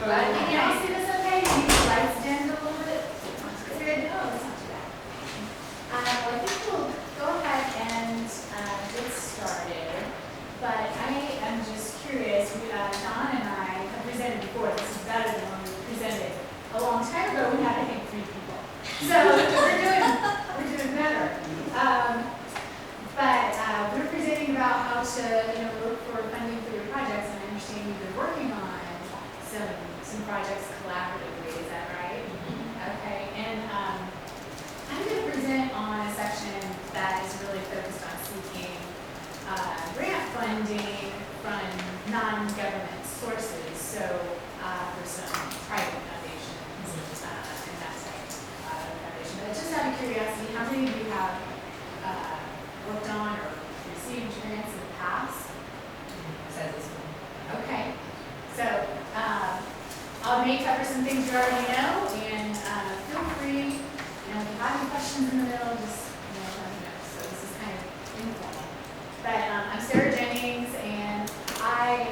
Can y'all see this okay? Maybe the lights dimmed a little bit? Good? Oh, that's not too bad. Well, I think we'll go ahead and get started. But I am just curious. Don and I have presented before. This is better than when we presented a long time ago. We had, I think, 3 people. So we're doing better. But we're presenting about how to, look for funding for your projects, and I understand you've been working on some projects collaboratively. Is that right? Okay. And I'm going to present on a section that is really focused on seeking grant funding from non-government sources. So for some private foundations and that type of foundation. But just out of curiosity, how many of you have worked on or received grants in the past? Besides this one. Okay. So I may cover some things you already know, and feel free, if you have any questions in the middle, just let me know. So this is kind of informal. But I'm Sarah Jennings, and I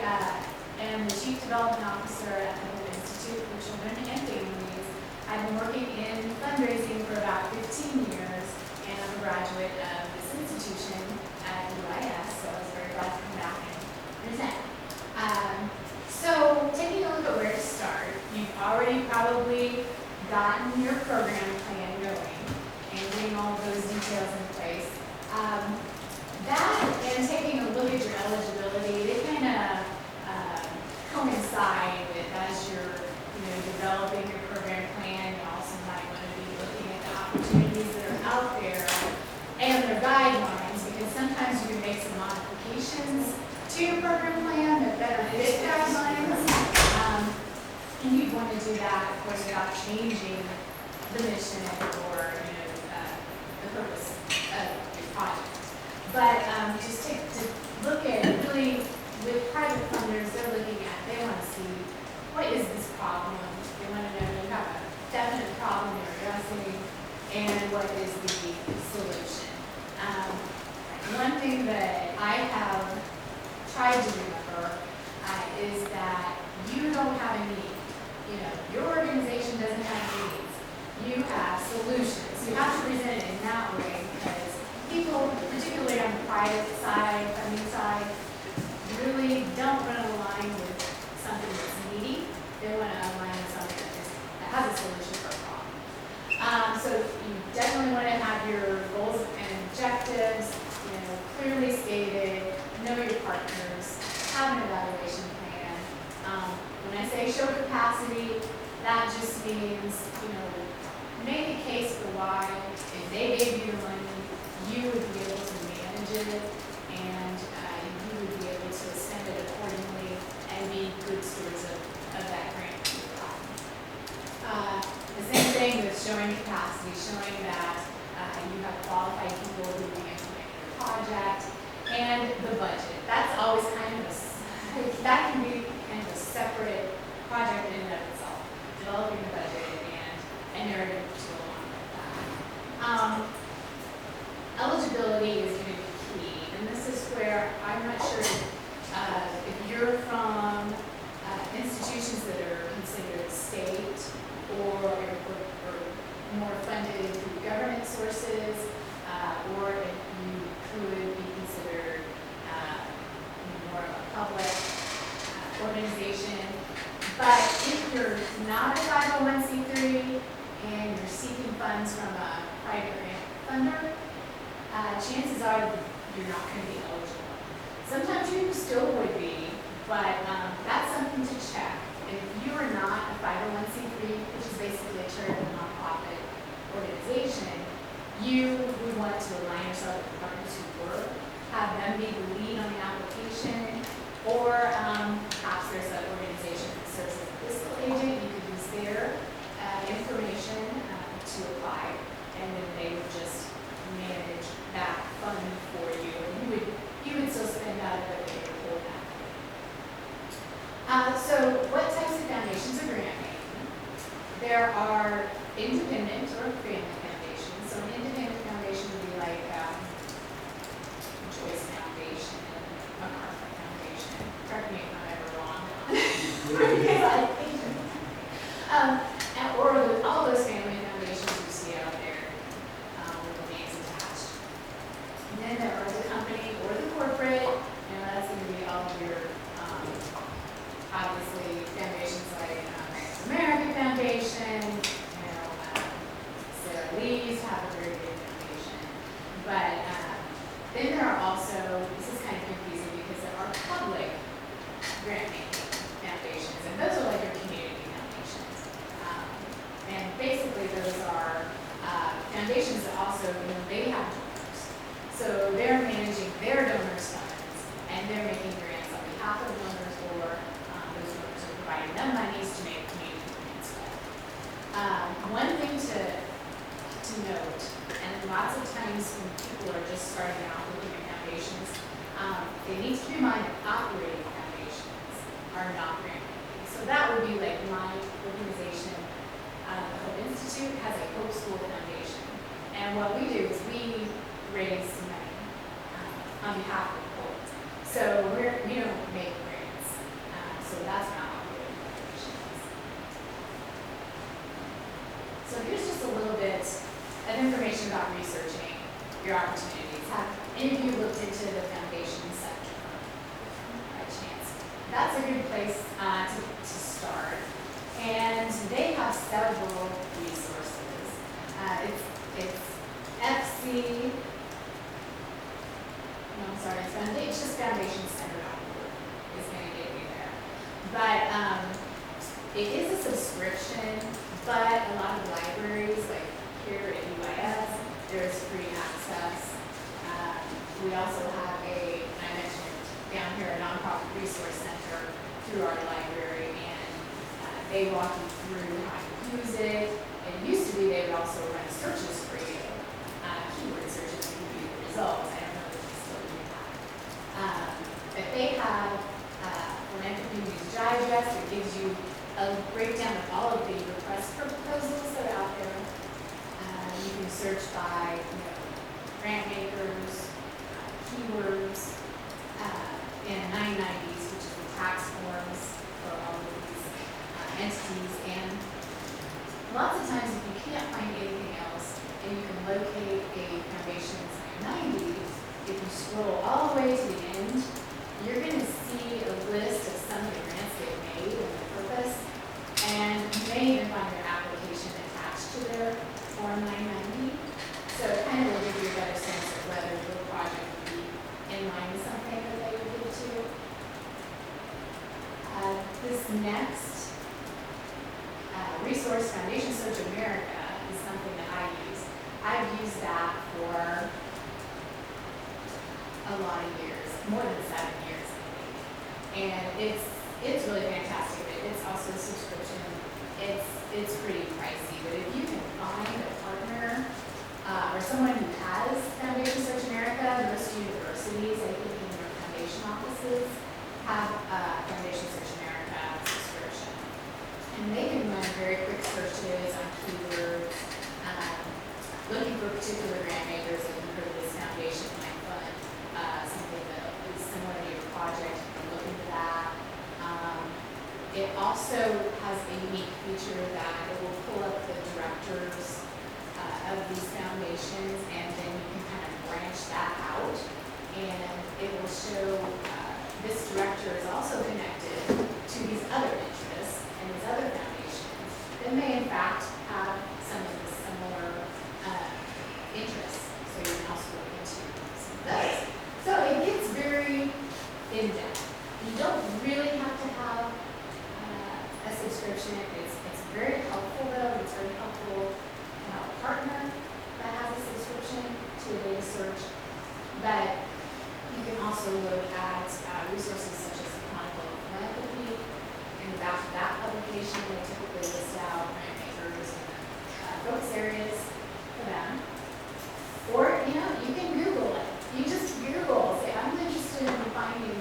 am the Chief Development Officer at the Institute for Children and Families. I've been working in fundraising for about 15 years, and I'm a graduate of this institution at UIS, so I was very glad to come back and present. So taking a look at where to start, you've already probably gotten your program plan going and getting all of those details in place. That and taking a look at your eligibility, they kind of coincide with as you're developing your program plan. You also might want to be looking at the opportunities that are out there and their guidelines, because sometimes you can make some modifications to your program plan that better fit guidelines. And you'd want to do that, of course, without changing the mission or the purpose of your project. But just take to look at really with private funders, they're looking at, they want to see what is this problem. They want to know you have a definite problem you're addressing and what is the solution. One thing that I have tried to remember is that you don't have a need. Your organization doesn't have needs. You have solutions. You have to present it in that way, because people, particularly on the private side, funding side, really don't want to align with something that's needy. They want to align with something that has a solution for a problem. So you definitely want to have your goals and objectives, clearly stated, know your partners, have an evaluation plan. When I say show capacity, that just means, make a case for why, if they gave you the money, you would be able to manage it, and you would be able to spend it accordingly and be good stewards of that grant. The same thing with showing capacity, showing that you have qualified people who can implement your project, and the budget. That's always kind of that can be kind of a separate project in and of itself, developing the budget and narrative to go along with that. Eligibility is going to be key, and this is where I'm not sure if you're from institutions that are considered state or more funded through government sources, or if you could be considered more of a public organization. But if you're not a 501c3 and you're seeking funds from a private grant funder, chances are you're not going to be eligible. Sometimes you still would be, but that's something to check. If you are not a 501c3, which is basically a charitable nonprofit organization, you would want to align yourself with partners who were, have them be the lead on the application, or perhaps there's an organization that serves as a fiscal agent. You could use their information to apply, and then they would just manage that fund for you. And you would still spend out of it, but they would hold that. So what types of foundations are grant making? There are independent or family foundations. So an independent foundation would be like Joyce Foundation, MacArthur Foundation. Correct me if I'm ever wrong. to note, and lots of times when people are just starting out looking at foundations, they need to keep in mind that operating foundations are not grant making. So that would be like my organization, the Hope Institute has a Hope School Foundation. And what we do is we raise money on behalf of Hope. So we don't make grants. So that's not operating foundations. So here's just a little bit of information about researching your opportunities. Have any of you looked into the foundation sector by chance? That's a good place to start. And they have several resources. It's FC, no, I'm sorry, it's just foundationcenter.org is going to get you there. But it is a subscription, but a lot of libraries, like here at UIS, there's free access. We also have I mentioned down here, a nonprofit resource center through our library, and they walk you through how to use it. It used to be they would also run searches for you, keyword searches to give you the results. I don't know if they still do that. But they have an Communities Digest. It gives you a breakdown of all of the requests for proposals that are out there. You can search by grant makers, keywords, and 990s, which is the tax forms for all of these entities. And lots of times, if you can't find anything else, and you can locate a foundation's 990s, if you scroll all the way to the end, you're going to see a list of some of the grants they've made and their purpose. And you may even find their application attached to their Form 990. So it kind of will give you a better sense of whether your project would be in line with something that they would give to. This next resource, Foundation Search America, is something that I use. I've used that for a lot of years, more than 7 years, I think. And it's really fantastic. It's also a subscription. It's pretty pricey, but if you can find a partner or someone who has Foundation Search America, most universities, I think in their foundation offices, have Foundation Search America subscription. And they can run very quick searches on keywords, looking for particular grant makers, looking for this foundation might fund something that is similar to your project, you can look into that. It also has a unique feature that it will pull up the directors of these foundations, and then you can kind of branch that out, and it will show this director is also connected to these other interests and these other foundations that may in fact have some of the similar interests. So you can also look into some of those. So it gets very in-depth. You don't really have to have a subscription. It's very helpful though. It's very helpful to have a partner that has a subscription to a data search. But you can also look at resources such as the Chronicle of Philanthropy. In the back of that publication, they typically list out grant makers and focus areas for them. Or, you can Google it. You just Google, say, I'm interested in finding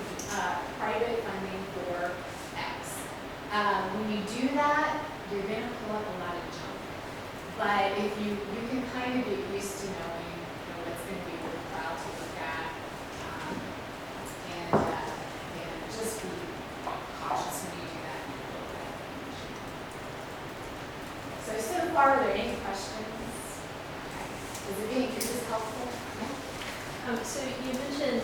private funding for X. When you do that, you're going to pull up a lot of junk. But if you can kind of get used to knowing what's going to be worthwhile to look at. And just be cautious when you do that. So far, are there any questions? Okay. Is this helpful? Yeah. So you mentioned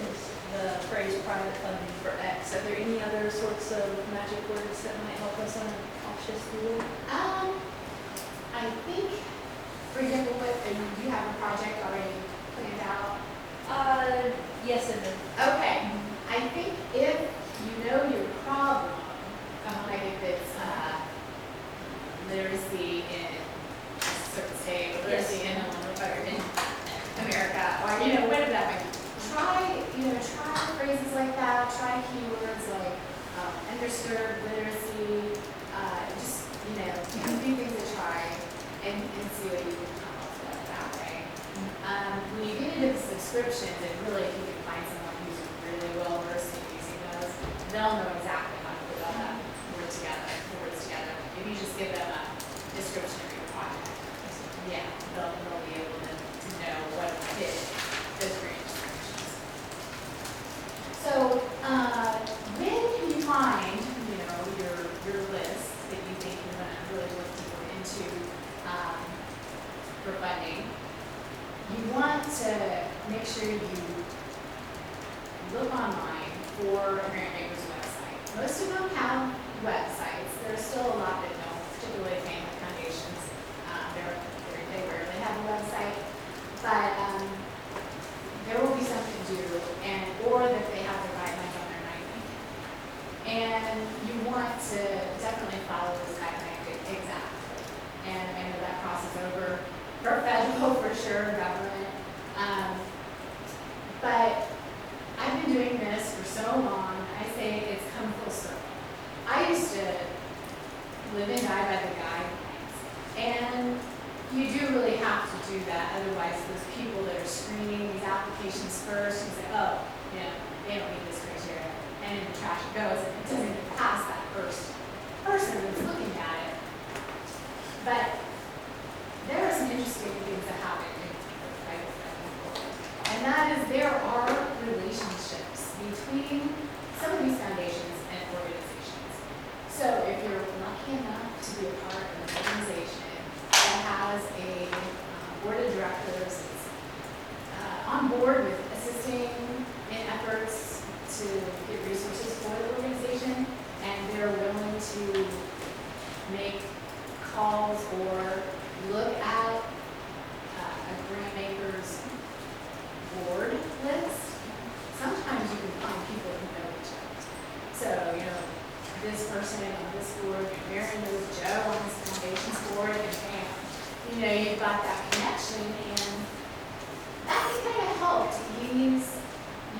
the phrase private funding for X. Are there any other sorts of magic words that might help us on a cautious view? I think, for example, do you have a project already planned out? Yes and no. Okay. I think if you know your problem, like if it's literacy in a certain state, or literacy in America, or whatever that might be. Try phrases like that. Try keywords like underserved, literacy. Just do things to try and see what descriptions, and really, if you can find someone who's really well versed in using those, they'll know exactly how to put all that words together. If you just give them a description of your project, yeah, they'll be able to know what to fit those grant descriptions. So, when you find, your list that you think you're gonna really look deeper into, for funding, you want to make sure you look online for a grant maker's website. Most of them have websites. There's still a lot that don't, particularly family foundations. They rarely have a website, but there will be something to do, or that they have the guidelines on their 90. And you want to definitely follow those guidelines exactly. And I know that crosses over for federal, for sure, government. But I've been doing this for so long, I say it's come full circle. I used to live and die by the guidelines. And you do really have to do that, otherwise those people that are screening these applications first, you say, oh, they don't meet this criteria, and in the trash it goes, and it doesn't get past that first person that's looking at it. But there are some interesting things that happen in the private funding world, and that is there are relationships between some of these foundations and organizations. So if you're lucky enough to be a part of an organization that has a board of directors that's on board with assisting in efforts to get resources for the organization, and they're willing to make calls or look at a grant maker's board list, sometimes you can find people who know each other. So, this person on this board, Mary knows Joe on this foundation's board, and bam, you've got that connection, and that can kind of help to ease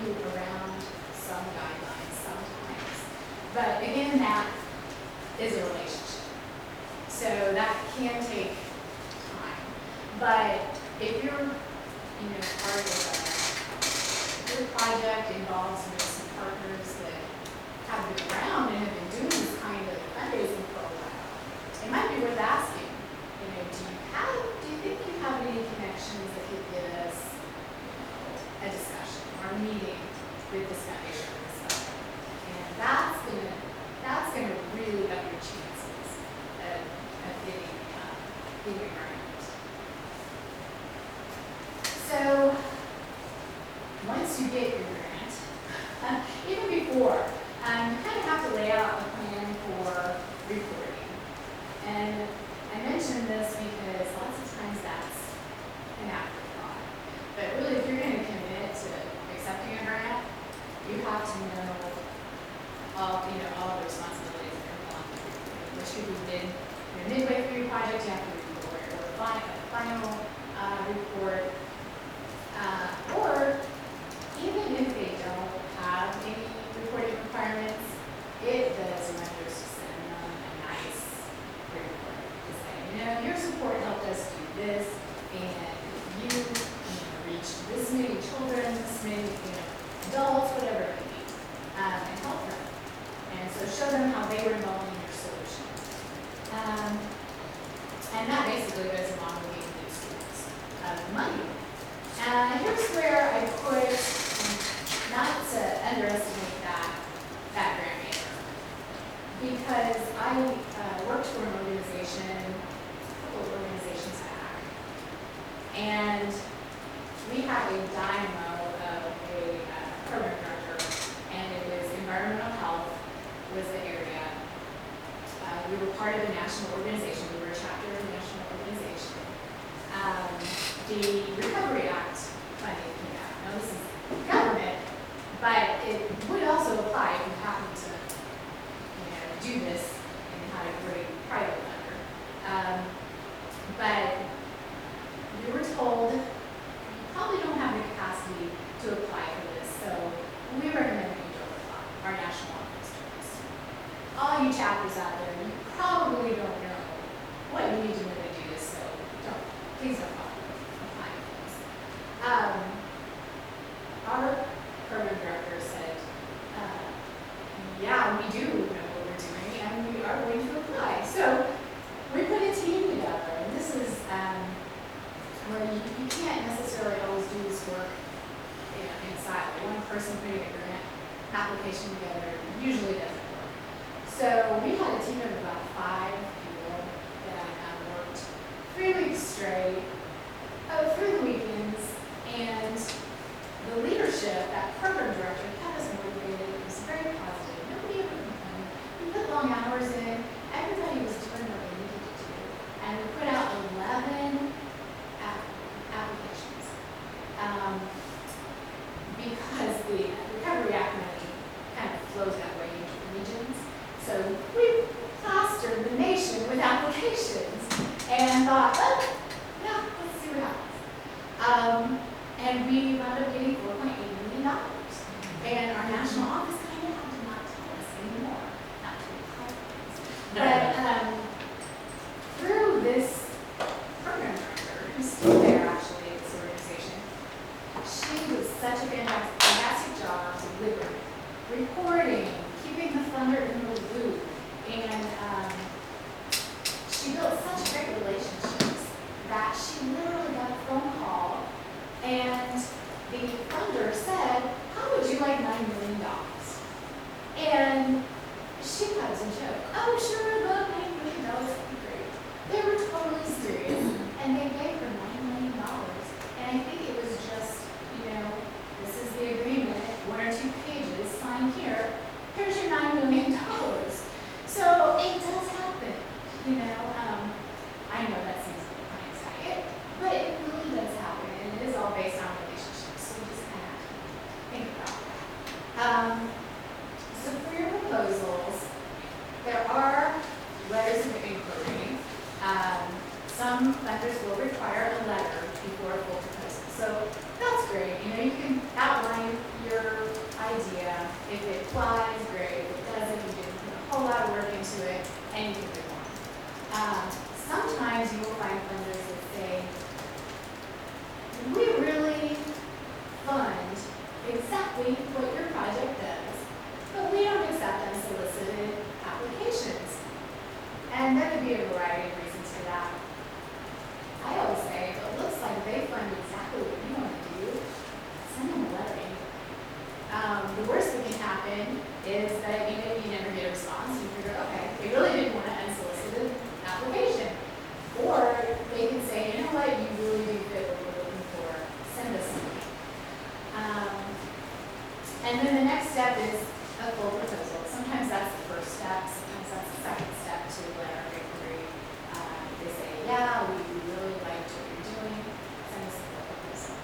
you around some guidelines sometimes. But again, that is a relationship. So that can take time. But if you're, part of your project involves some partners that have been around and have been doing this kind of fundraising for a while, it might be worth asking, do you think you have any connections that could give us a discussion or a meeting with this foundation or this stuff? And that's gonna really up your chances of getting a grant. So once you get your grant, even before, you kind of have to lay out a plan for reporting. And I mention this because lots of times that's an afterthought. But really, if you're going to commit to accepting a grant, you have to know all the responsibilities that are involved. Which could be midway through your project, you have to report, or final report, or even if they don't have any reporting requirements, it does wonders to send them a nice report to say, your support helped us do this, and you reached this many children, this many adults, whatever it may be, and help them. And so show them how they were involved in your solution. And that basically goes along with getting new students money. Here's where I put, not to underestimate that grant maker, because I worked for an organization, a couple of organizations back, and we had a dynamo of a program director, and it was environmental health was the area. We were part of a national organization. We were a chapter of a national organization. The Recovery Act funding came out. Now this is government, but it would also apply if you happen to, do this and had a great private funder. But we were told you probably don't have the capacity to apply for this, so we recommend that you don't apply. Our national office does. All you chapters out there, you probably don't know what you need to know to do this, so please don't apply for this. application together usually doesn't work. So we had a team of about 5 people that worked 3 weeks straight, through the weekends, and the leadership, that program director, kept us motivated. It was very positive. Nobody ever complained. We put long hours in. Everybody was doing what they needed to do. And we put out 11 applications. Because the Recovery Act money kind of flows that way into regions. So we plastered the nation with applications and thought, oh, yeah, let's see what happens. And we wound up getting $4.8 million. And our national office kind of had to not tell us anymore. Not to be but through this program director, who's still there actually at this organization, she was such a fantastic job delivering, reporting, keeping the funder in the loop, and she built such great relationships that she literally got a phone call, and the funder said, "How would you like $9 million?" And she thought it was a joke. "Oh, sure, I'd love $9 million. That'd be great." They were totally serious, and they gave her $9 million. And I think it was just, this is the agreement, 1 or 2 pages, sign here. Here's your $9 million. So it does happen, I know that seems kind of exciting, but it really does happen, and it is all based on relationships. So we just kind of think about that. So for your proposals, there are letters of inquiry. Some funders will require a letter before a full proposal. So that's great. You can outline your idea. If it flies, great. If it doesn't, you didn't put a whole lot of work into it, and you can move on. Sometimes you will find funders that say, we really fund exactly what your project does, but we don't accept unsolicited applications. And there could be a variety of reasons for that. I always say, if it looks like they fund exactly what you want to do, send them a letter anyway. The worst that can happen is that you never get a response. You figure, okay, they really didn't want an unsolicited application. Or they can say, you know what, you really do fit what we're looking for. Send us something. And then the next step is a full proposal. Sometimes that's the first step. Sometimes that's the second step to a letter of inquiry. They say, yeah, we really liked what you're doing. Send us a full proposal.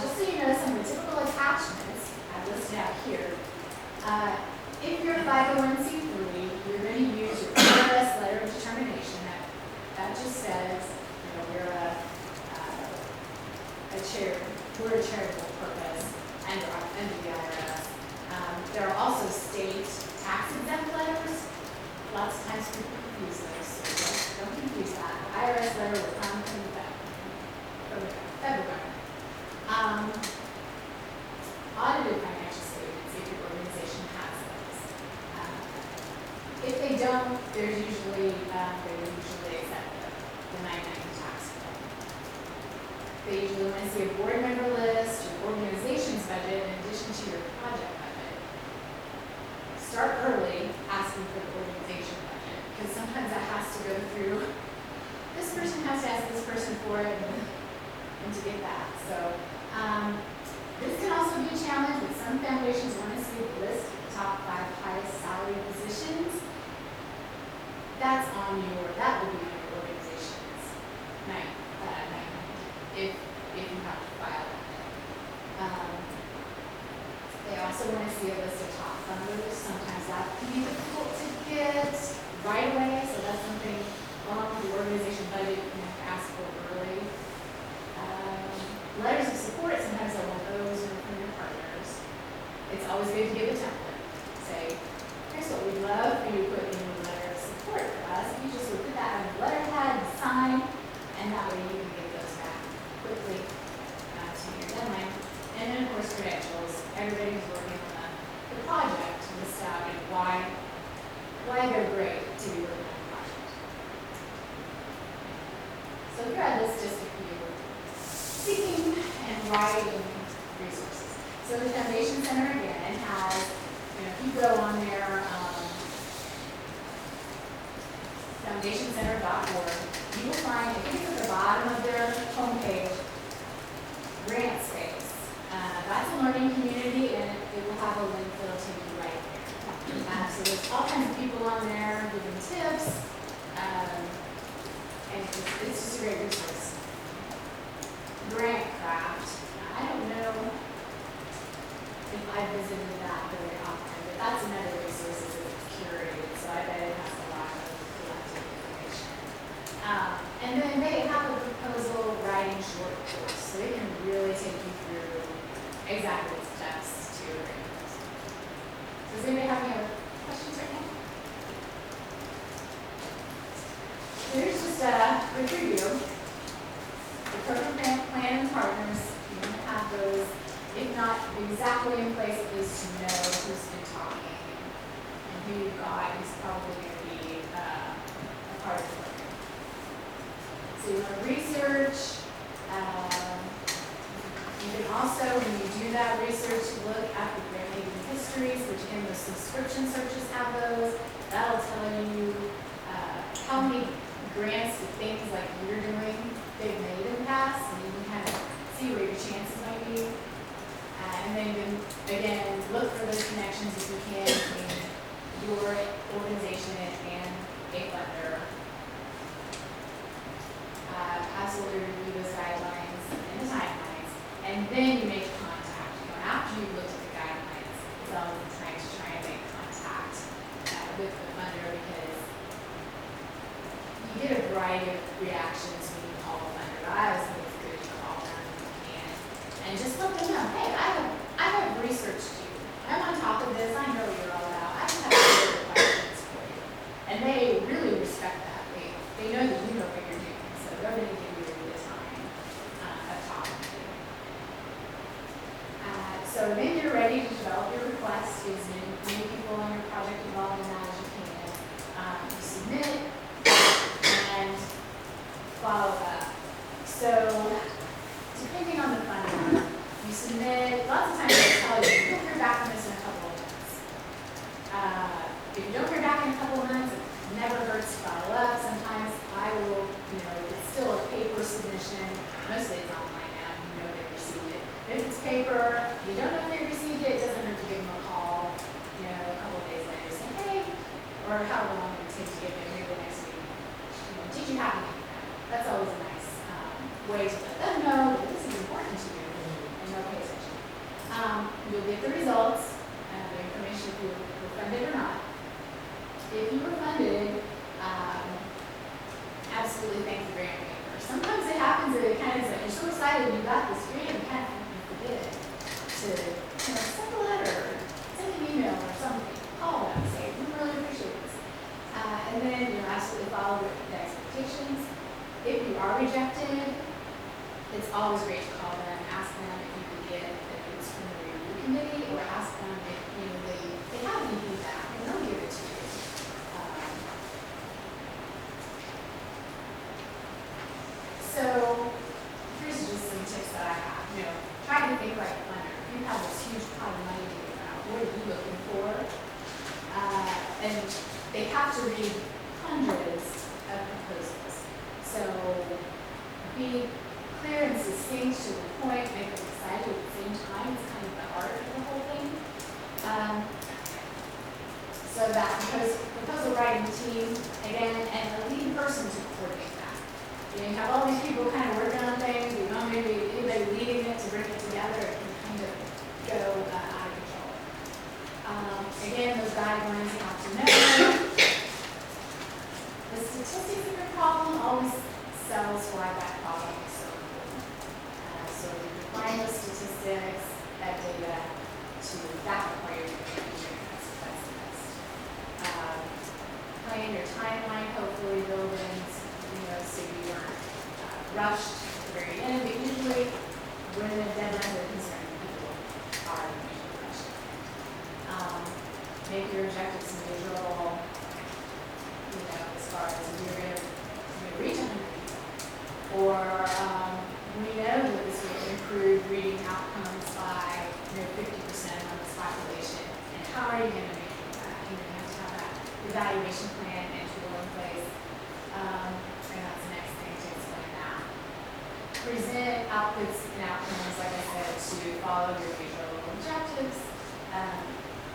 Just so you know, some of the typical attachments I've listed out here. If you're 501c3, you're going to use your IRS letter of determination. That just says, we're a charitable purpose under the IRS. There are also state tax exempt letters. Lots of times people confuse those, so don't confuse that. The IRS letter will come from the federal government. Audited financial statements, if your organization has those. If they don't, they will usually accept the 990 tax code. They usually want to see a board member list, your organization's budget, in addition to your project budget. Start early asking for the organization budget, because sometimes that has to go through, this person has to ask this person for it, and to get that. So this can also be a challenge, but some foundations want to see the list of the top 5 highest salary positions. That will be on your organization's night, if you have to file that. They also want to see a list of top funders. Sometimes that can be difficult to get right away, so that's something along with the organization budget you can have to ask for early. Letters of support, sometimes I want those from your partners. It's always good to give a template. Say, here's what we'd love for you to put in your letter of support for us. You just would put that on the letterhead and sign, and that way you can get those back quickly to your deadline. And then, of course, credentials. Everybody who's working on the project list out why they're great to be working on the project. So here I list just a few seeking and writing resources. So the Foundation Center, again, has go on their foundationcenter.org, you will find, I think it's at the bottom of their homepage, grant space. That's a learning community, and it will have a link that'll take you right there. So there's all kinds of people on there giving tips, and it's just a great resource. Grant craft. I don't know if I visited that very often, but that's another resource that it's curated, so I bet it has a lot of collective information. And then they have a proposal writing short course, so they can really take you through exactly the steps to your grant proposal. Does anybody have any other questions right now? Here's just a quick review. The program plan and partners, you want to have those, if not exactly in place, at least to know who's been talking and who you've got who's probably going to be a part of the program. So you want to research. You can also, when you do that research, look at the grant making histories, which in the subscription searches have those. That'll tell you how many grants and things like you're doing they've made in the past, and you can kind of see where your chances might be. And then you can, again, look for those connections if you can between your organization and a funder. Absolutely review those guidelines and the timelines, and then you make contact. You know, after you've looked at the guidelines, it's always nice to try and make contact with the funder, because you get a variety of reactions when you call the funder. I always think it's good to call them and just let them know, hey, I have researched you. I'm on top of this. I know what you're all about. I just have other questions for you. And they really respect that. They know that you know what you're doing, so they're going to give you the time of talking to you. So then you're ready to develop your request. Use many people on your project involved in that as you can. You submit and follow up. So depending on the funder, you submit, lots of times they tell you, you'll hear back from this in a couple of months. If you don't hear back in a couple of months, it never hurts to follow up. Sometimes I will, it's still a paper submission. Mostly it's online now, you know they received it. If it's paper, you don't know if they received it, it doesn't hurt to give them a call, a couple of days later, say, hey, or how long it would take to get them, maybe the next week. Did you have any feedback? That's always a nice way to let them know that this is important to you, and they'll pay attention. You'll get the results, the information if you were funded or not. If you were funded, absolutely thank the grant maker. Sometimes it happens that it kind of is like, you're so excited you got this grant, you kind of forget to send a letter, send an email or something, call them, say, we really appreciate this. And then absolutely follow the expectations. If you are rejected, it's always great to call them, ask them if you can get if it's from the review committee, or ask them if they have any feedback, and they'll give it to you. So here's just some tips that I have. Try to think like a funder. If you have this huge pot of money to give out, what are you looking for? And they have to read hundreds of proposals. So be clear and succinct to the point, make them excited at the same time. It's kind of the art of the whole thing. So that proposal writing team, again, and a lead person to coordinate that. You have all these people kind of working on things, you know, maybe anybody leading it to bring it together, it can kind of go out of control. Again, those guidelines you have to know. The statistics of your problem always sells why that problem is so important. So you can find those statistics, that data, to back up why you're doing it. That's the best. Plan your timeline, hopefully build in, so you aren't rushed at the very end. But usually, when the deadlines are concerned, people are usually rushed. Make your objectives visual. As far as if you're going to reach 100 people, or we know that this will improve reading outcomes by 50% on this population. And how are you going to make outputs and outcomes, like I said, to follow your usual objectives.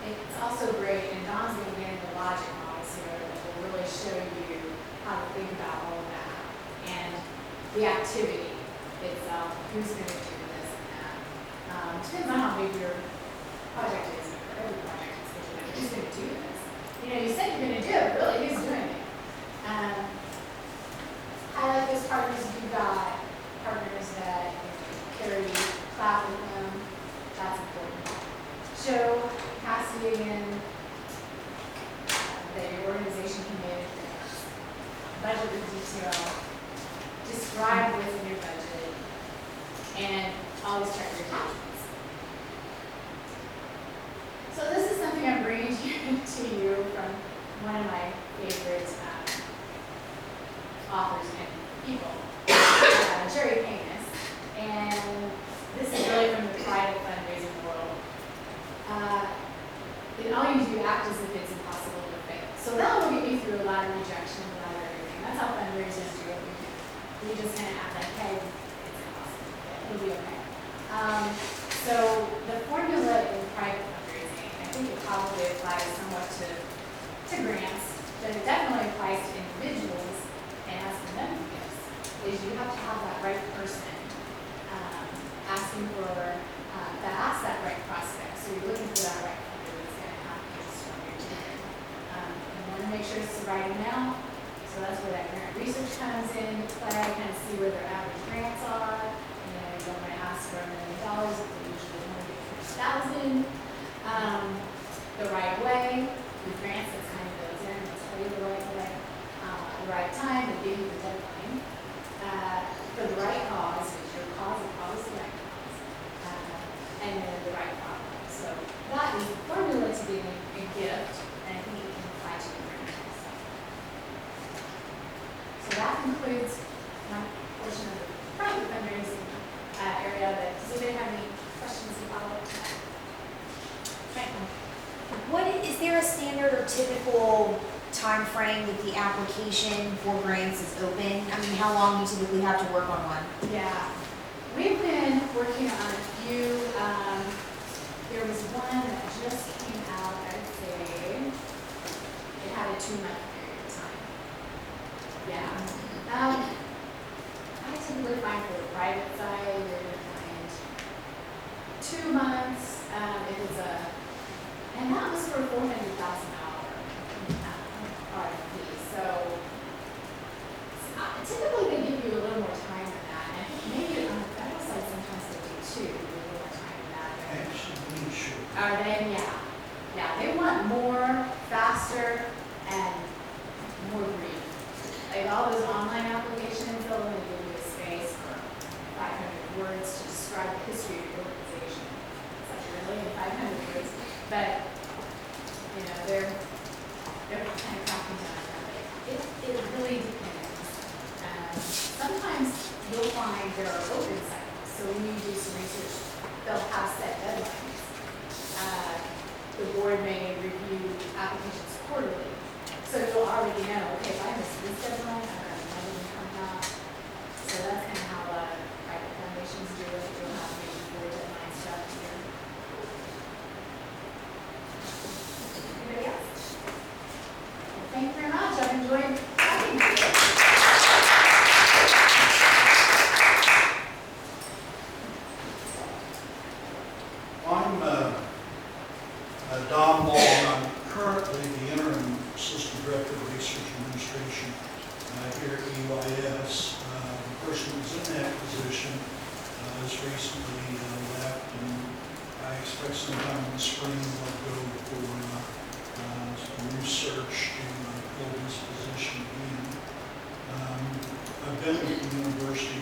It's also great, and Don's going to get into logic models here that will really show you how to think about all of that. And the activity itself, who's going to do this and that. Depends on how big your project is, or every project is going to do. Who's going to do this? You know, you said you're going to do it, really, who's doing it? Highlight those partners if you've got partners that carry, clap with them, that's important. Show capacity again, that your organization can manage things. Budget with detail, describe what's in your budget, and always check your attachments. So this is something I'm bringing to you from one of my favorite authors and people, Jerry Painus, and this is really from the private fundraising world. And all you do act as if it's impossible to fail. So that will get you through a lot of rejection, a lot of everything. That's how fundraisers do what we do. We just kind of act like, hey, it's impossible to fail. It'll be okay. So the formula in private fundraising, I think it probably applies somewhat to grants, but it definitely applies to individuals and asking them for gifts. Is you have to have that right person asking for that asks that right prospect. So you're looking for that right funder that's going to have gifts from your team. You want to make sure it's the right amount. So that's where that grant research comes in to play, kind of see where their average grants are. You know, you don't want to ask for $1 million if they usually only get $50,000. The right way, with grants, that's kind of goes in, let's tell you the right way, the right time, and give you the deadline. For the right cause, which your cause is always the right cause, and then the right problem. So that is the formula to getting a gift, and I think it can apply to your grant also. So that concludes my portion of the private fundraising area. But does anybody have any questions to follow up to that? Is there a standard or typical time frame that the application for grants is open? I mean, how long you typically have to work on one? Yeah, we've been working on a few. There was one that just came out, I'd say, it had a 2-month period of time. Yeah. I typically find for the private side, you're going to find 2 months. If it's and that was for $400,000 RFP. So typically they give you a little more time than that. And I think maybe on the federal side sometimes they do too, give you a little more time than that. Actually, sure. Are they? Yeah. Yeah, they want more, faster, and more brief. Like all those online applications, they'll only give you a space for 500 words to describe the history of your organization. It's like really 500 words. But, you know, they're kind of cracking down on that. It really depends. Sometimes you'll find there are open cycles. So when you do some research, they'll have set deadlines. The board may review applications quarterly. So you'll already know, okay, if I miss this deadline, I don't have money to come out. So that's kind of how a lot of private foundations do it. You'll have maybe 4 deadlines throughout the year. Anybody else? Well, thank you very much. I've enjoyed talking to you. I'm Don Long. I'm currently the interim assistant director of research administration here at UIS. The person who's in that position has recently left, and I expect sometime in the spring they'll go for some research to fill this position again. I've been at the university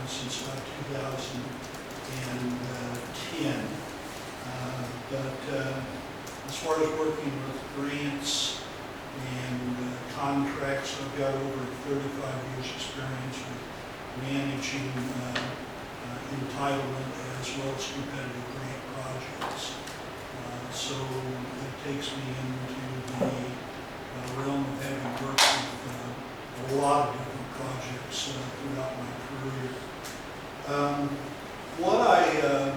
since about 2010, but as far as working with grants and contracts, I've got over 35 years experience with managing entitlement as well as competitive grant projects. So it takes me into the realm of having worked with a lot of different projects throughout my career. what I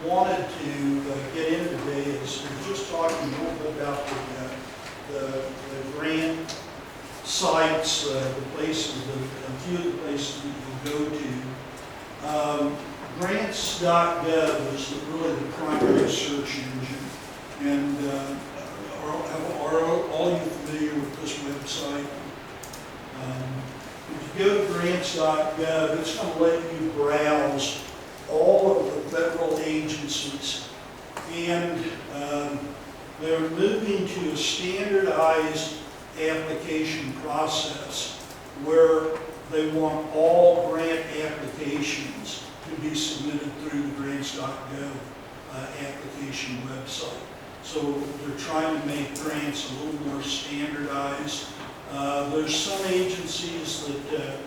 wanted to get in today is just talking a little bit about the grant sites, the places, a few of the places that you can go to. Grants.gov is really the primary search engine. And are all you familiar with this website? If you go to grants.gov, it's going to let you browse all of the federal agencies. And they're moving to a standardized application process where they want all grant applications to be submitted through the grants.gov application website. So they're trying to make grants a little more standardized. There's some agencies that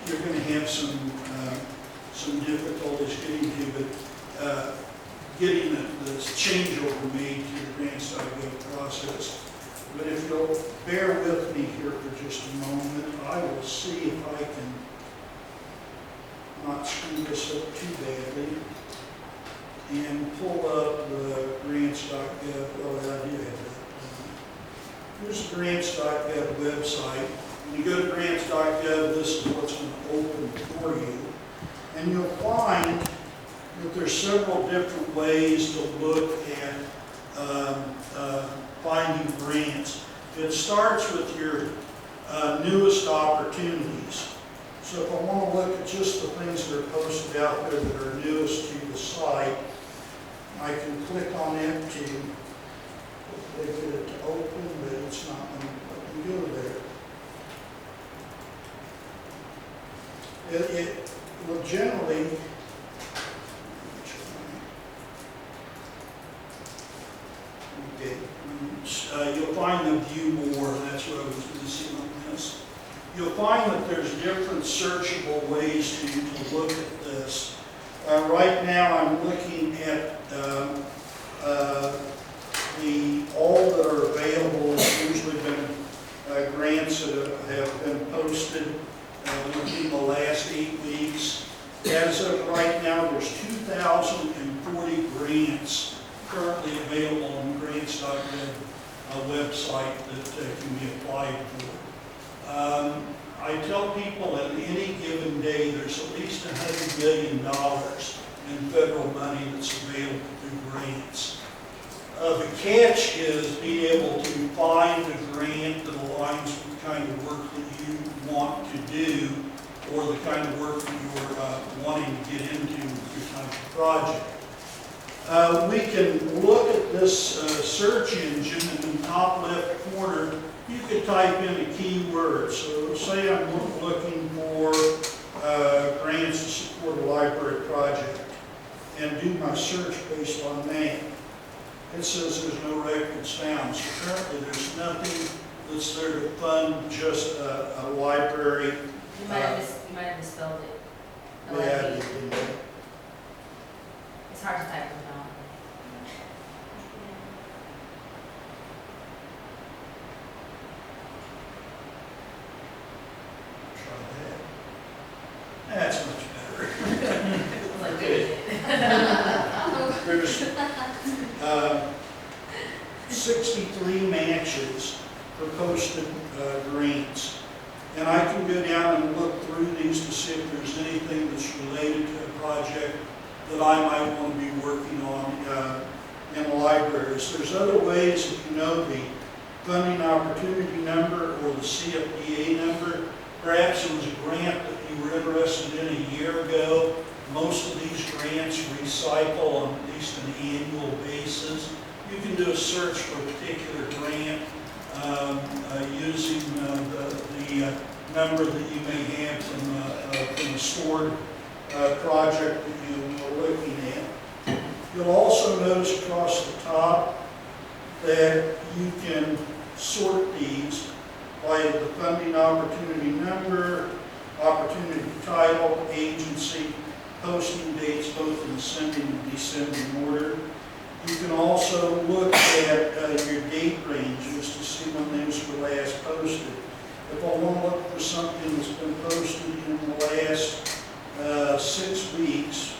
you're going to have some difficulties getting to, but getting the changeover made to the grants.gov process. But if you'll bear with me here for just a moment, I will see if I can not screw this up too badly and pull up the grants.gov. Oh, I do have that. Here's the grants.gov website. When you go to grants.gov, this is what's going to open for you. And you'll find that there's several different ways to look at finding grants. It starts with your newest opportunities. So if I want to look at just the things that are posted out there that are newest to the site, I can click on it to get it to open, but it's not going to let me go there. It will generally, you'll find the view more, that's what I was missing on this. You'll find that there's different searchable ways to look at this. Right now I'm looking at all that are available. It's usually been grants that have been posted within the last 8 weeks. As of right now, there's 2,040 grants currently available on the grants.gov website that can be applied for. I tell people that any given day there's at least $100 billion in federal money that's available through grants. The catch is being able to find a grant that aligns with the kind of work that you want to do or the kind of work that you're wanting to get into with your type of project. We can look at this search engine in the top left corner. You could type in a keyword. So say I'm looking for grants to support a library project and do my search based on that. It says there's no records found. So currently there's nothing that's there to fund just a library. You might have misspelled it. Yeah, It's hard to type them down. That's much better. Like, wait There's 63 matches for posted grants. And I can go down and look through these to see if there's anything that's related to a project that I might want to be working on in the libraries. There's other ways, if you know the funding opportunity number or the CFDA number. Perhaps it was a grant that you were interested in a year ago. Most of these grants recycle on at least an annual basis. You can do a search for a particular grant using the number that you may have from a stored project that you are looking at. You'll also notice across the top that you can sort these by the funding opportunity number, opportunity title, agency, posting dates, both in ascending and descending order. You can also look at your date ranges to see when those were last posted. If I want to look for something that's been posted in the last 6 weeks,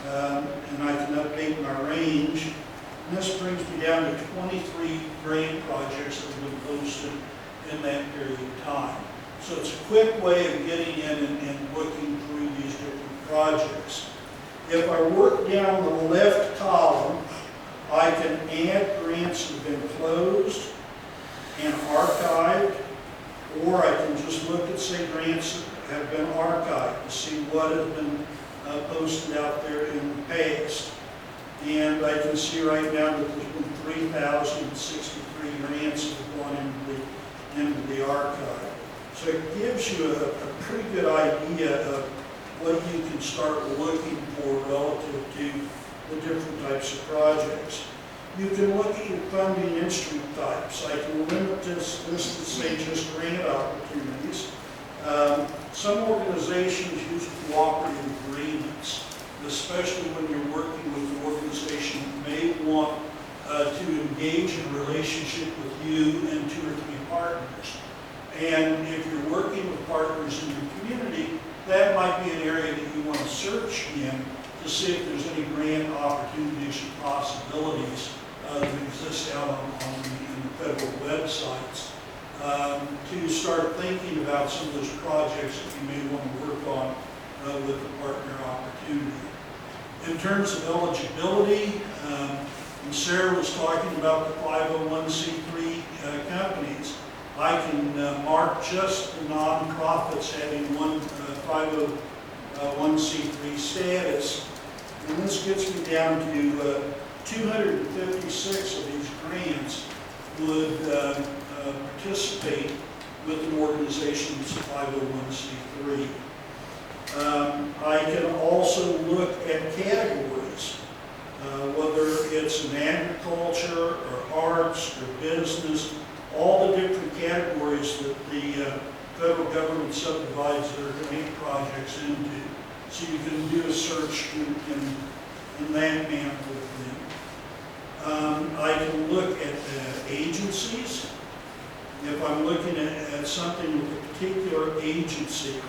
and I can update my range. And this brings me down to 23 grant projects that have been posted in that period of time. So it's a quick way of getting in and looking through these different projects. If I work down the left column, I can add grants that have been closed and archived, or I can just look at, say, grants that have been archived to see what has been posted out there in the past. And I can see right now that there's been 3,063 grants that have gone into the archive. So it gives you a pretty good idea of what you can start looking for relative to the different types of projects. You can look at your funding instrument types. I can limit this to say just grant opportunities. Some organizations use cooperative agreements, especially when you're working with an organization that may want to engage in a relationship with you and 2 or 3 partners. And if you're working with partners in your community, that might be an area that you want to search in to see if there's any grant opportunities or possibilities that exist out on the federal websites, to start thinking about some of those projects that you may want to work on with a partner opportunity. In terms of eligibility, and Sarah was talking about the 501c3 companies. I can mark just the nonprofits having one 501c3 status, and this gets me down to 256 of these grants would participate with an organization that's a 501c3. I can also look at categories, whether it's in agriculture or arts or business, all the different categories that the federal government subdivides their grant projects into. So you can do a search in that manner with them. I can look at agencies. If I'm looking at something with a particular agency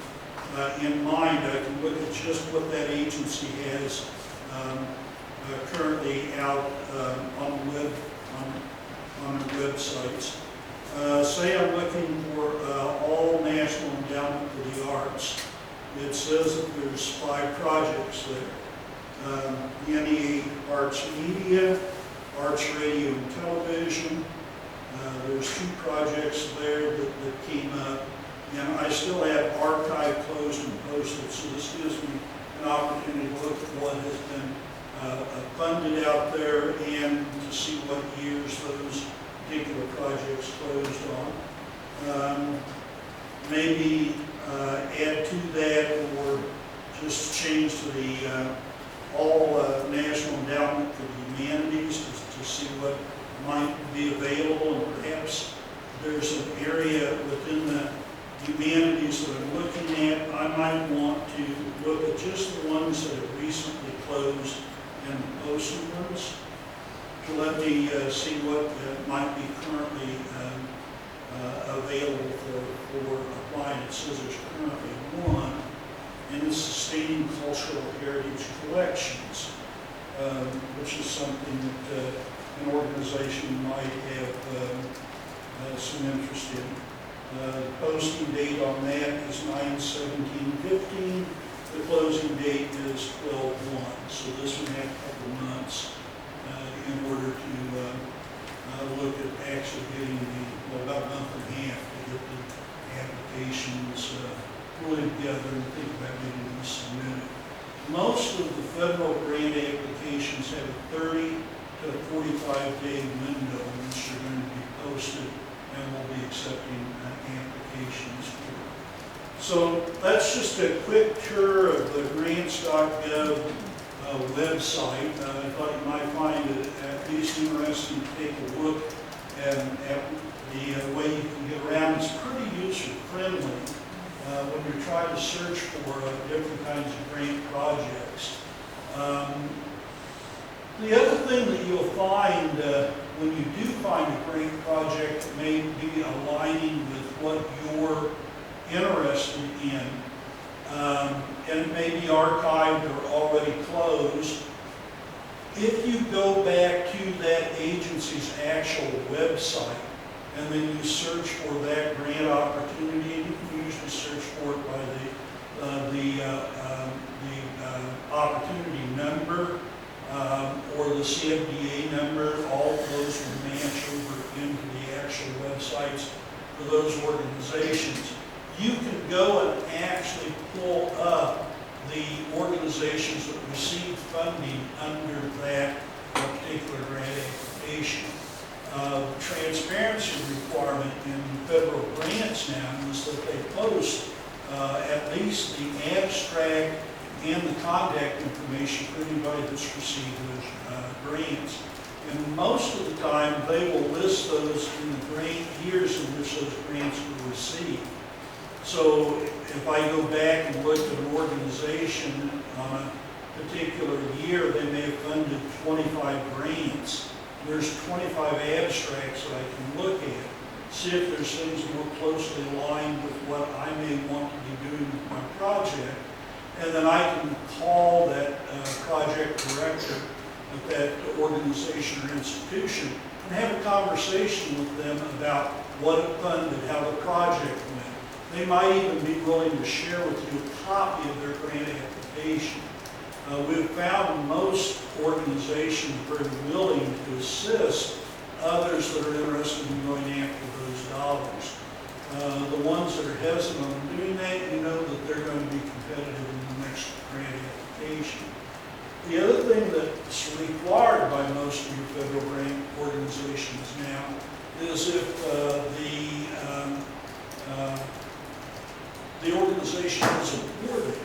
in mind, I can look at just what that agency has currently out on the websites. Say I'm looking for all National Endowment for the Arts. It says that there's 5 projects there. NEA Arts Media, Arts Radio and Television. There's 2 projects there that came up. And I still have archive closed and posted, so this gives me an opportunity to look at what has been funded out there and to see what years those particular projects closed on. Maybe add to that or just change to the all National Endowment for the Humanities to see what might be available, and perhaps there's an area within the humanities that I'm looking at. I might want to look at just the ones that have recently closed and the posted ones to let me see what might be currently available for applying. It says there's currently 1, and it's Sustaining Cultural Heritage Collections, which is something that an organization might have some interest in. The posting date on that is 9/17/15. The closing date is 12/1. So this would have a couple months in order to look at actually getting about a month and a half to get the applications really together and think about getting them submitted. Most of the federal grant applications have a 30 to 45-day window in which they're going to be posted, and we'll be accepting applications for. So that's just a quick tour of the grants.gov website. I thought you might find it at least interesting to take a look at the way you can get around. It's pretty user-friendly when you're trying to search for different kinds of grant projects. The other thing that you'll find when you do find a grant project that may be aligning with what you're interested in and it may be archived or already closed. If you go back to that agency's actual website, and then you search for that grant opportunity, and you can usually search for it by the opportunity number or the CFDA number. All of those will match over into the actual websites for those organizations. You can go and actually pull up the organizations that receive funding under that particular grant application. The transparency requirement in federal grants now is that they post at least the abstract and the contact information for anybody that's received those grants. And most of the time, they will list those in the grant years in which those grants were received. So if I go back and look at an organization on a particular year, they may have funded 25 grants. There's 25 abstracts that I can look at, see if there's things more closely aligned with what I may want to be doing with my project. And then I can call that project director at that organization or institution and have a conversation with them about what it funded, how the project went. They might even be willing to share with you a copy of their grant application. We've found most organizations very willing to assist others that are interested in going after those dollars. The ones that are hesitant on doing that, you know that they're going to be competitive in the next grant application. The other thing that's required by most of your federal grant organizations now is if the organization is awarded,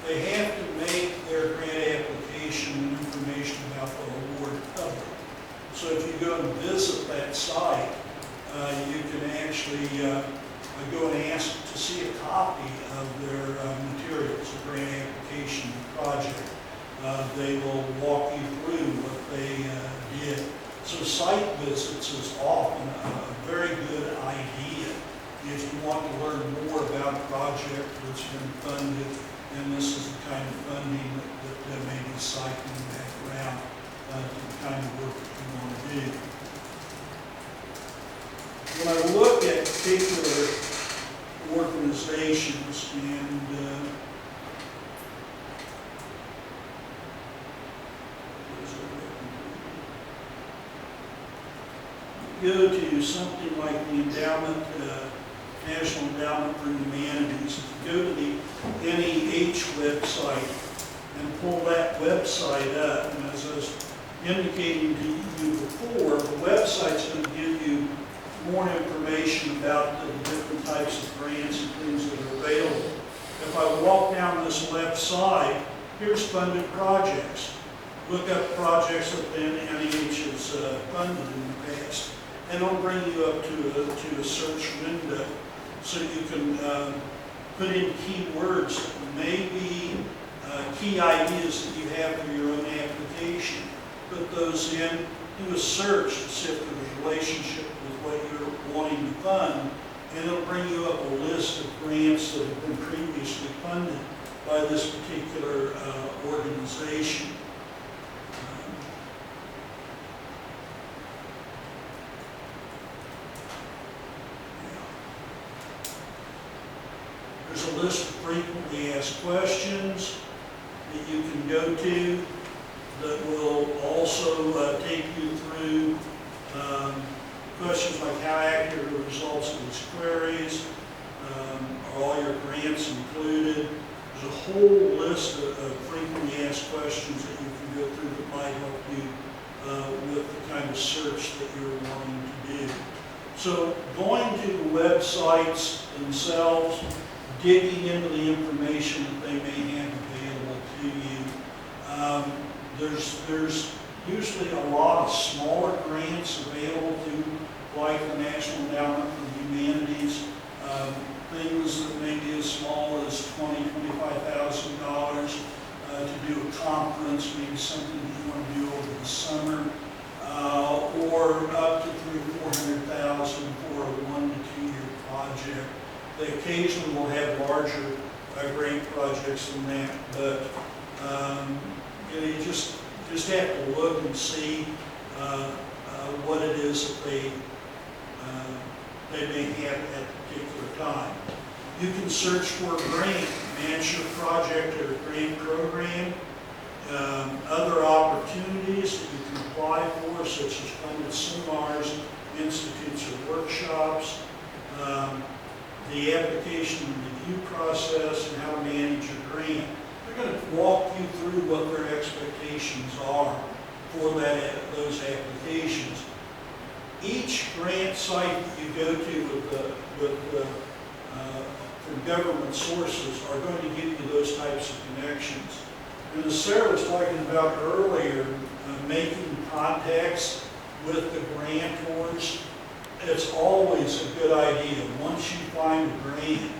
they have to make their grant application and information about the award public. So if you go and visit that site, you can actually go and ask to see a copy of their materials, the grant application project. They will walk you through what they did. So site visits is often a very good idea if you want to learn more about a project that's been funded, and this is the kind of funding that may be cycling back around to the kind of work that you want to do. When I look at particular organizations and go to something like the endowment, National Endowment for Humanities, if you go to the NEH website and pull that website up, and as I was indicating to you before, the website's going to give you more information about the different types of grants and things that are available. If I walk down this left side, here's funded projects. Look up projects that the NEH has funded in the past, and it'll bring you up to a search window so you can put in keywords that may be key ideas that you have for your own application. Put those in, do a search to see if there's a relationship with what you're wanting to fund, and it'll bring you up a list of grants that have been previously funded by this particular organization. There's a list of frequently asked questions that you can go to that will also take you through questions like how accurate are the results of these queries, are all your grants included. There's a whole list of frequently asked questions that you can go through that might help you with the kind of search that you're wanting to do. So going to the websites themselves, digging into the information that they may have available to you. There's usually a lot of smaller grants available to, like the National Endowment for Humanities, things that may be as small as $20,000, $25,000 to do a conference, maybe something that you want to do over the summer, or up to $300,000 or $400,000 for a 1 to 2 year project. They occasionally will have larger grant projects than that, but, you know, you just have to look and see what it is that they may have at a particular time. You can search for a grant, match your project or grant program, other opportunities that you can apply for, such as funded seminars, institutes, or workshops, the application and review process, and how to manage your grant. They're going to walk you through what their expectations are for those applications. Each grant site that you go to from government sources are going to give you those types of connections. And as Sarah was talking about earlier, making contacts with the grantors, it's always a good idea, once you find a grant,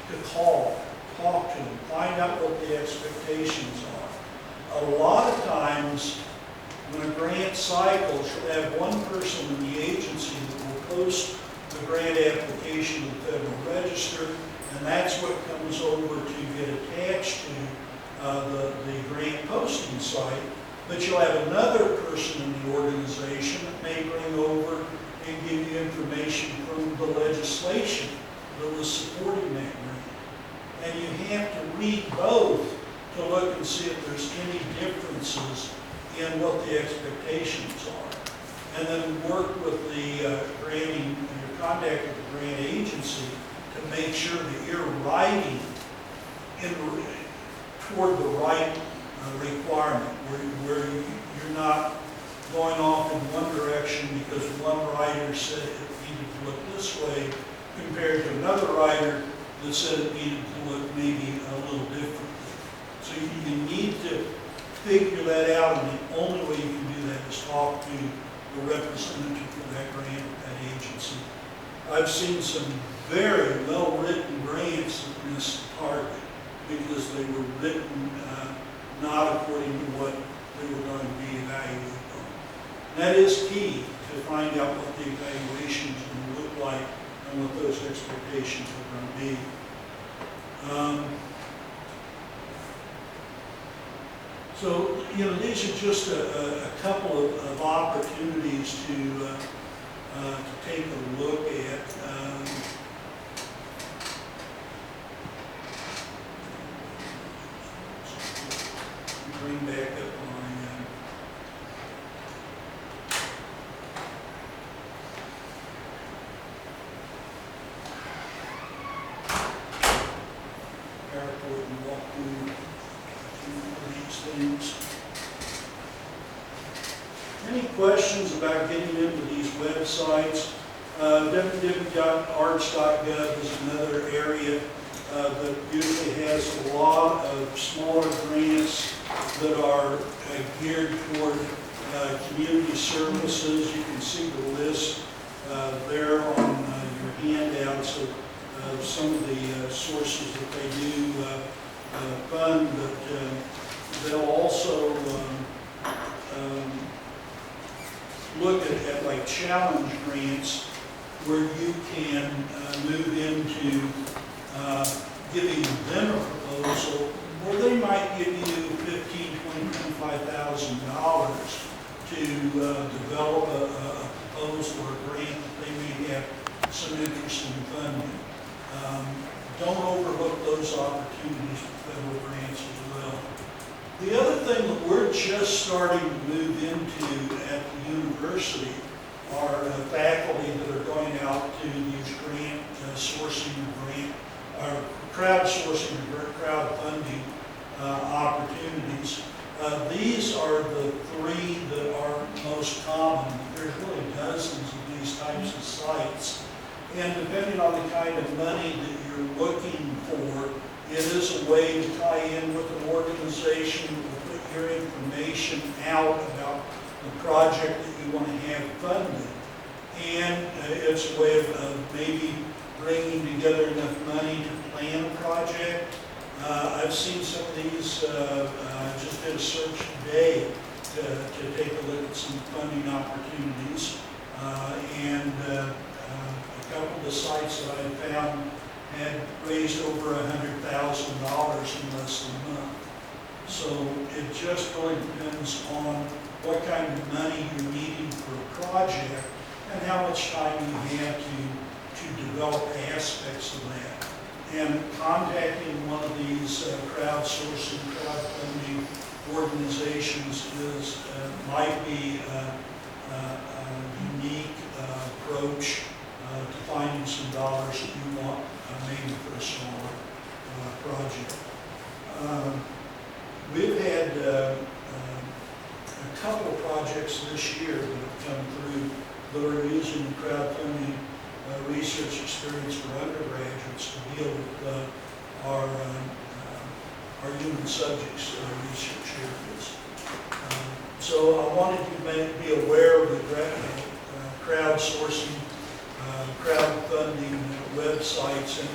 to call, talk to them, find out what the expectations are. A lot of times, when a grant cycles, you'll have one person in the agency that will post the grant application in the Federal Register, and that's what comes over to get attached to the grant posting site. But you'll have another person in the organization that may bring over and give you information from the legislation that was supporting that grant. And you have to read both to look and see if there's any differences in what the expectations are. And then work with the granting, your contact with the grant agency to make sure that you're writing toward the right requirement, where you're not going off in one direction because one writer said it needed to look this way compared to another writer that said it needed to look maybe a little differently. So you need to figure that out, and the only way you can do that is talk to the representative for that grant at that agency. I've seen some very well-written grants that missed the target because they were written not according to what they were going to be evaluated on. And that is key to find out what the evaluation is going to look like and what those expectations are going to be. So, you know, these are just a couple of opportunities to take a look at. Bring back up my airport and walk through these things. Any questions about getting into these websites? www.arts.gov is another area that usually has a lot of smaller grants that are geared toward community services. You can see the list there on your handouts of some of the sources that they do fund, but they'll also look at like challenge grants where you can move into giving them a proposal, or they might give you $15,000, $20,000, $25,000 to develop a proposal or a grant that they may have some interest in funding. Don't overlook those opportunities with federal grants as well. The other thing that we're just starting to move into at the university are faculty that are going out to these grant sourcing, crowdsourcing, crowdfunding opportunities. These are the three that are most common. There's really dozens of these types of sites. And depending on the kind of money that you're looking for, it is a way to tie in with an organization that will put your information out about the project that you want to have funded. And it's a way of maybe bringing together enough money to plan a project. I've seen some of these, just did a search today to take a look at some funding opportunities. And a couple of the sites that I found had raised over $100,000 in less than a month. So it just really depends on what kind of money you're needing for a project and how much time you have to develop aspects of that. And contacting one of these crowdsourcing, crowdfunding organizations might be a unique approach to finding some dollars that you want maybe for a smaller project. We've had a couple of projects this year that have come through that are using crowdfunding research experience for undergraduates to deal with our human subjects research areas. So I wanted you to be aware of the crowdsourcing, crowdfunding websites, and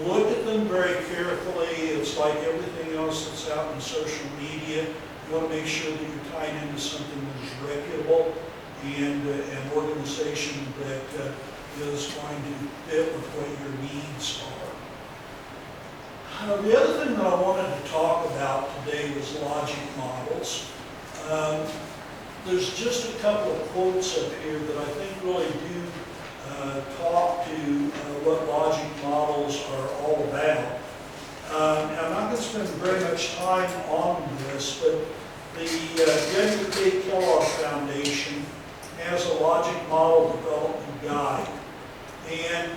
look at them very carefully. It's like everything else that's out in social media. You want to make sure that you're tied into something that is reputable and an organization that is going to fit with what your needs are. The other thing that I wanted to talk about today was logic models. There's just a couple of quotes up here that I think really do talk to what logic models are all about. I'm not going to spend very much time on this, but the Edgar K. Kellogg Foundation has a logic model development guide. And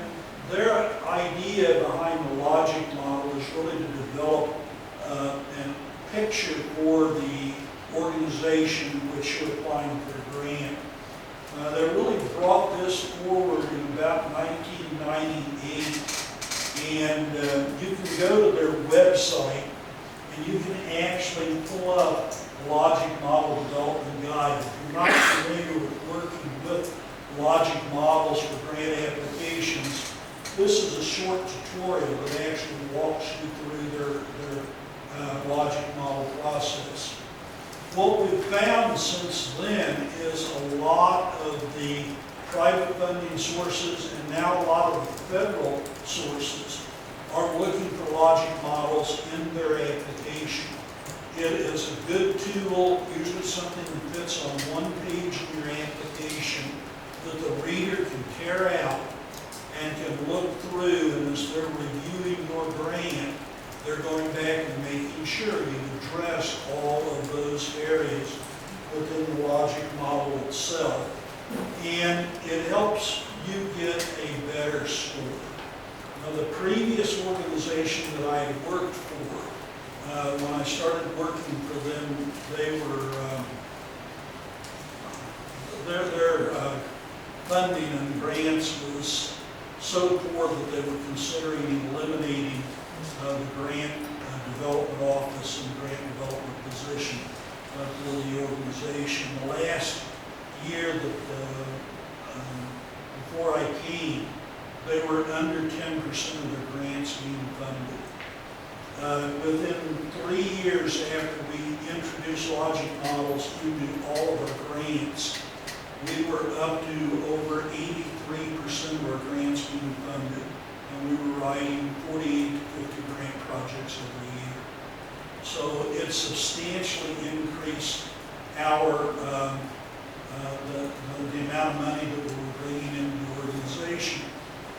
their idea behind the logic model is really to develop a picture for the organization which you're applying for a grant. They really brought this forward in about 1998, and you can go to their website and you can actually pull up a logic model development guide. If you're not familiar with working with logic models for grant applications, this is a short tutorial that actually walks you through their logic model process. What we've found since then is a lot of the private funding sources and now a lot of the federal sources are looking for logic models in their application. It is a good tool, usually something that fits on one page in your application that the reader can tear out and can look through, and as they're reviewing your grant, they're going back and making sure you've addressed all of those areas within the logic model itself. And it helps you get a better score. Now, the previous organization that I had worked for, when I started working for them, they were, their funding and grants was so poor that they were considering eliminating the grant development office and grant development position for the organization. The last year that before I came, they were under 10% of their grants being funded. Within 3 years after we introduced logic models into all of our grants, we were up to over 83% of our grants being funded. And we were writing 48 to 50 grant projects every year. So it substantially increased our the amount of money that we were bringing into the organization.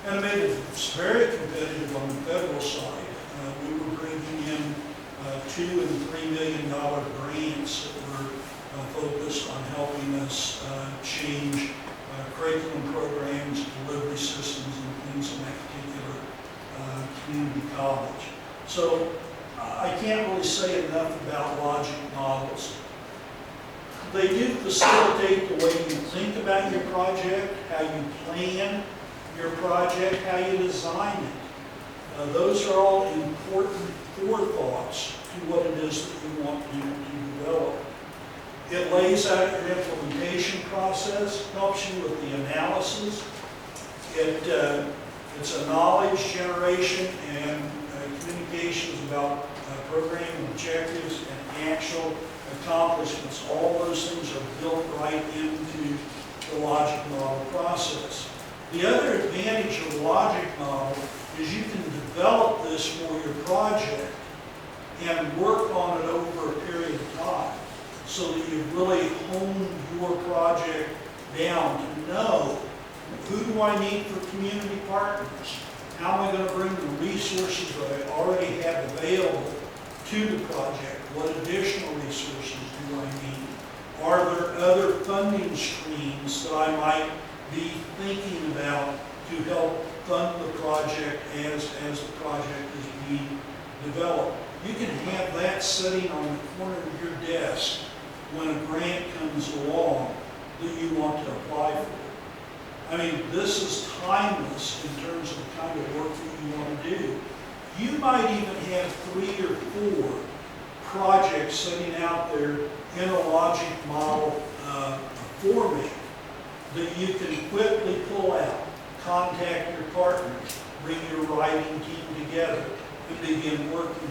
And it made it very competitive on the federal side. We were bringing in $2 and $3 million grants that were focused on helping us change curriculum programs, delivery systems, and things in that particular community college. So I can't really say enough about logic models. They do facilitate the way you think about your project, how you plan your project, how you design it. Those are all important forethoughts to what it is that you want to develop. It lays out your implementation process, helps you with the analysis. It's a knowledge generation and communications about program objectives and actual accomplishments. All those things are built right into the logic model process. The other advantage of the logic model is you can develop this for your project and work on it over a period of time so that you really hone your project down to know who do I need for community partners? How am I going to bring the resources that I already have available to the project? What additional resources do I need? Are there other funding streams that I might be thinking about to help fund the project as the project is being developed? You can have that sitting on the corner of your desk when a grant comes along that you want to apply for. I mean, this is timeless in terms of the kind of work that you want to do. You might even have 3 or 4 projects sitting out there in a logic model format that you can quickly pull out, contact your partners, bring your writing team together, and begin working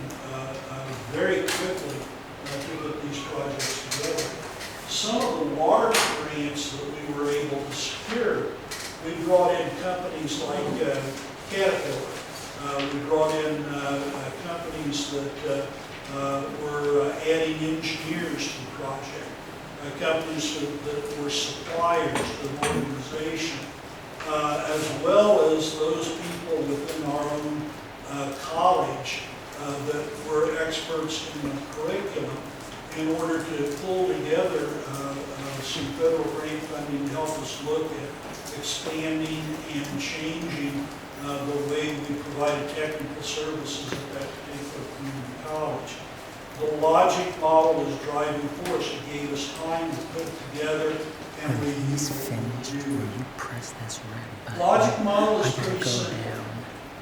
very quickly to put these projects together. Some of the large grants that we were able to secure, we brought in companies like Caterpillar. We brought in companies that were adding engineers to the project, companies that were suppliers to the organization, as well as those people within our own college that were experts in the curriculum in order to pull together some federal grant funding to help us look at expanding and changing the way we provided technical services at that particular community college. The logic model is driving force. It gave us time to put it together and When review he's what finished, we will do. you press this red button? Logic model I is gotta pretty go simple. down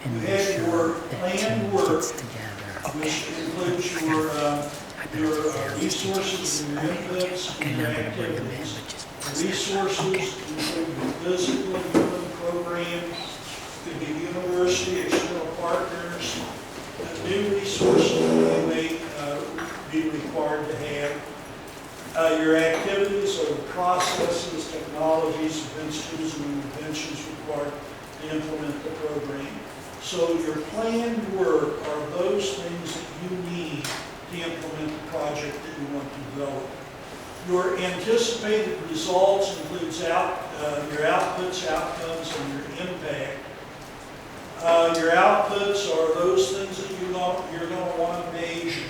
and You make have sure your that planned team work, gets together. which Okay. includes I your better get down just in resources case. and your inputs Okay, and now your I'm gonna bring them in, activities. but just press that. Resources Okay. include your physical and human programs, could be university, external partners, new resources that you may be required to have. Your activities are the processes, technologies, events, tools, and interventions required to implement the program. So your planned work are those things that you need to implement the project that you want to develop. Your anticipated results includes your outputs, outcomes, and your impact. Your outputs are those things that you're going to want to measure.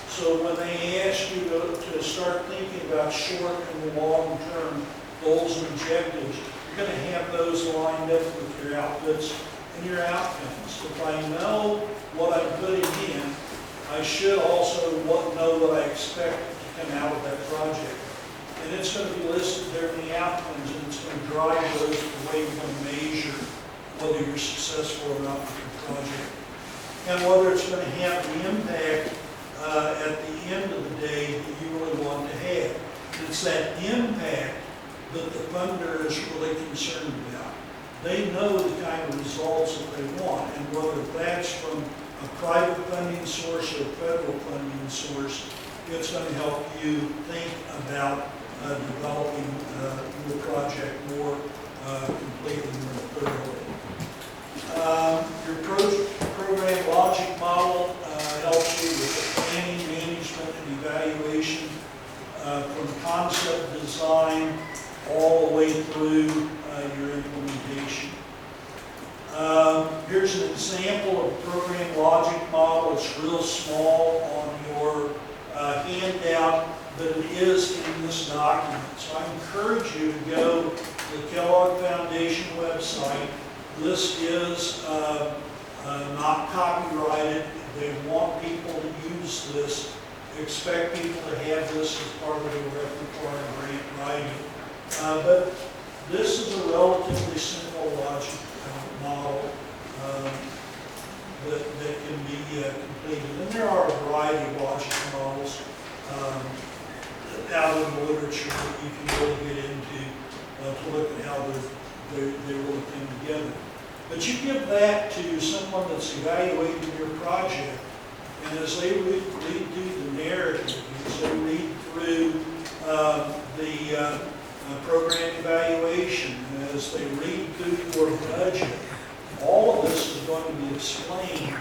So when they ask you to start thinking about short and long-term goals and objectives, you're going to have those lined up with your outputs and your outcomes. If I know what I'm putting in, I should also know what I expect to come out of that project. And it's going to be listed there in the outcomes, and it's going to drive those the way you're going to measure whether you're successful or not with your project. And whether it's going to have the impact at the end of the day that you really want to have. It's that impact that the funder is really concerned about. They know the kind of results that they want, and whether that's from a private funding source or a federal funding source, it's going to help you think about developing your project more completely, more thoroughly. Your program logic model helps you with the planning, management, and evaluation from concept design all the way through your implementation. Here's an example of program logic model. It's real small on your handout, but it is in this document. So I encourage you to go to the Kellogg Foundation website. This is not copyrighted. They want people to use this. They expect people to have this as part of their repertoire and grant writing. But this is a relatively simple logic model that can be completed. And there are a variety of logic models out in the literature that you can really get into to look at how they really come together. But you give that to someone that's evaluating your project, and as they read through the narrative, as they read through the program evaluation, as they read through your budget, all of this is going to be explained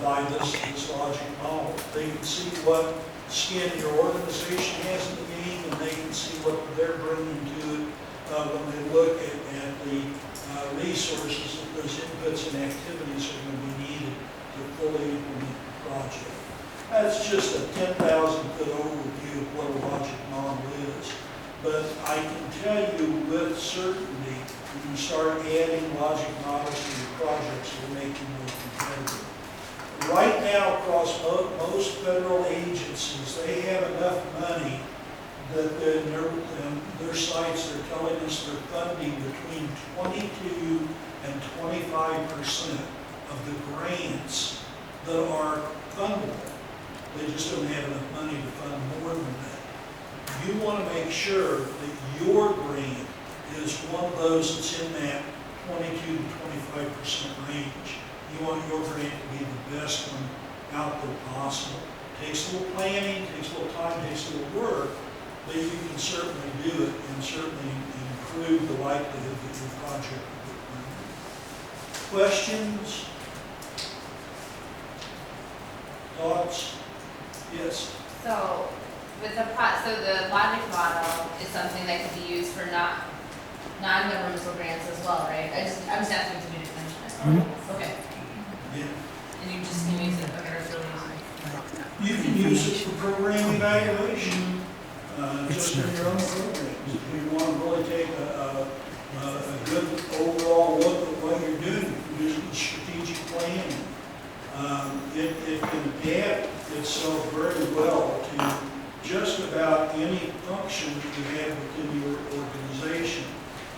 by this logic model. They can see what skin your organization has in the game, and they can see what they're bringing to it when they look at the resources that those inputs and activities are going to be needed to fully implement the project. That's just a 10,000-foot overview of what a logic model is. But I can tell you with certainty, when you start adding logic models to your projects, it'll make you more competitive. Right now, across most federal agencies, they have enough money that their sites are telling us they're funding between 22 and 25% of the grants that are fundable. They just don't have enough money to fund more than that. You want to make sure that your grant is one of those that's in that 22 to 25% range. You want your grant to be the best one out there possible. Takes a little planning, takes a little time, takes a little work, but you can certainly do it and certainly improve the likelihood that your project will get funded. Questions? Thoughts? Yes? So, with the logic model is something that could be used for non-governmental grants as well, right? I'm just asking to be mentioned. Okay. Yeah. And you just can use it, okay, it's really easy. You can use it for program evaluation, just in your own programs. If you want to really take a good overall look at what you're doing, using strategic planning, it can adapt itself very well to just about any function that you have within your organization.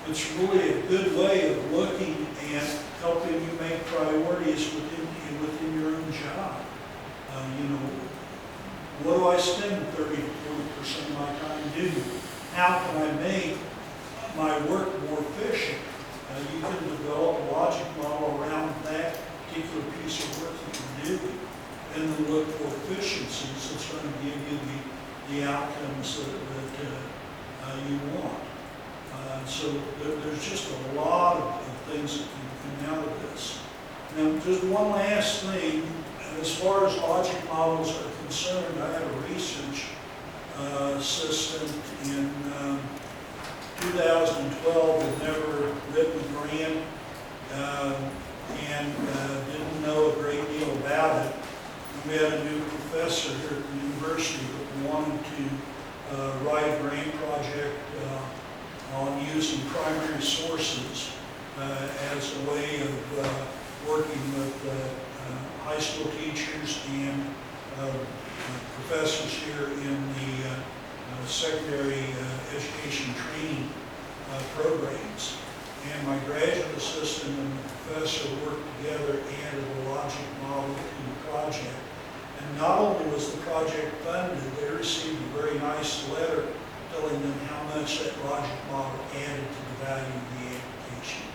It's really a good way of looking at helping you make priorities within your own job. What do I spend 30 to 40% of my time doing? How can I make my work more efficient? You can develop a logic model around that particular piece of work that you're doing, and then look for efficiencies that's going to give you the outcomes that you want. So there's just a lot of things that can come out of this. Now, just one last thing. As far as logic models are concerned, I had a research assistant in 2012 had never written a grant and didn't know a great deal about it. We had a new professor here at the university that wanted to write a grant project on using primary sources as a way of working with high school teachers and professors here in the secondary education training programs. And my graduate assistant and the professor worked together, added a logic model to the project. And not only was the project funded, they received a very nice letter telling them how much that logic model added to the value of the application.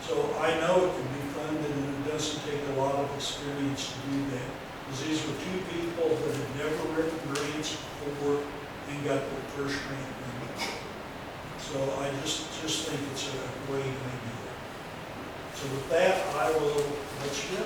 So I know it can be funded, and it doesn't take a lot of experience to do that. Because these were two people that had never written grants before and got their first grant funded. So I just think it's a great idea. So with that, I will let you go.